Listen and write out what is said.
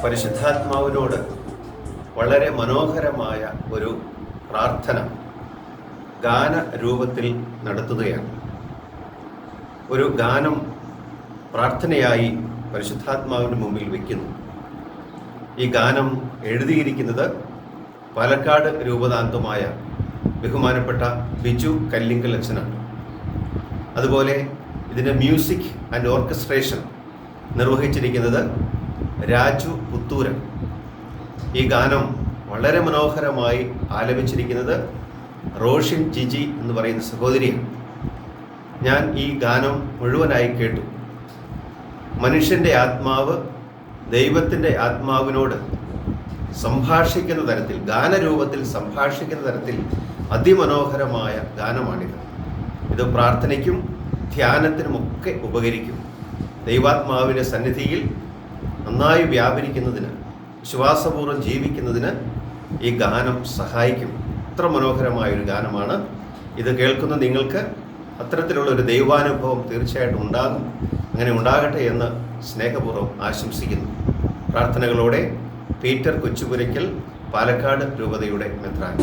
പരിശുദ്ധാത്മാവിനോട് വളരെ മനോഹരമായ ഒരു പ്രാർത്ഥന ഗാന രൂപത്തിൽ നടത്തുകയാണ്. ഒരു ഗാനം പ്രാർത്ഥനയായി പരിശുദ്ധാത്മാവിന് മുമ്പിൽ വയ്ക്കുന്നു. ഈ ഗാനം എഴുതിയിരിക്കുന്നത് പാലക്കാട് രൂപതാംഗമായ ബഹുമാനപ്പെട്ട ബിജു കല്ലിങ്കൽ അച്ഛനാണ്. അതുപോലെ ഇതിൻ്റെ music and orchestration നിർവഹിച്ചിരിക്കുന്നത് Raju Puthooran. ഈ ഗാനം വളരെ മനോഹരമായി ആലപിച്ചിരിക്കുന്നത് റോഷിൻ ജിജി എന്ന് പറയുന്ന സഹോദരിയാണ്. ഞാൻ ഈ ഗാനം മുഴുവനായി കേട്ടു. മനുഷ്യൻ്റെ ആത്മാവ് ദൈവത്തിൻ്റെ ആത്മാവിനോട് സംഭാഷിക്കുന്ന തരത്തിൽ, ഗാനരൂപത്തിൽ സംഭാഷിക്കുന്ന തരത്തിൽ അതിമനോഹരമായ ഗാനമാണിത്. ഇത് പ്രാർത്ഥനയ്ക്കും ധ്യാനത്തിനുമൊക്കെ ഉപകരിക്കും. ദൈവാത്മാവിൻ്റെ സന്നിധിയിൽ നന്നായി വ്യാപരിക്കുന്നതിന്, വിശ്വാസപൂർവ്വം ജീവിക്കുന്നതിന് ഈ ഗാനം സഹായിക്കും. അത്ര മനോഹരമായൊരു ഗാനമാണ്. ഇത് കേൾക്കുന്ന നിങ്ങൾക്ക് അത്തരത്തിലുള്ള ഒരു ദൈവാനുഭവം തീർച്ചയായിട്ടും ഉണ്ടാകും. അങ്ങനെ ഉണ്ടാകട്ടെ എന്ന് സ്നേഹപൂർവ്വം ആശംസിക്കുന്നു. പ്രാർത്ഥനകളോടെ പീറ്റർ കൊച്ചുപുരയ്ക്കൽ, പാലക്കാട് രൂപതയുടെ മെത്രാൻ.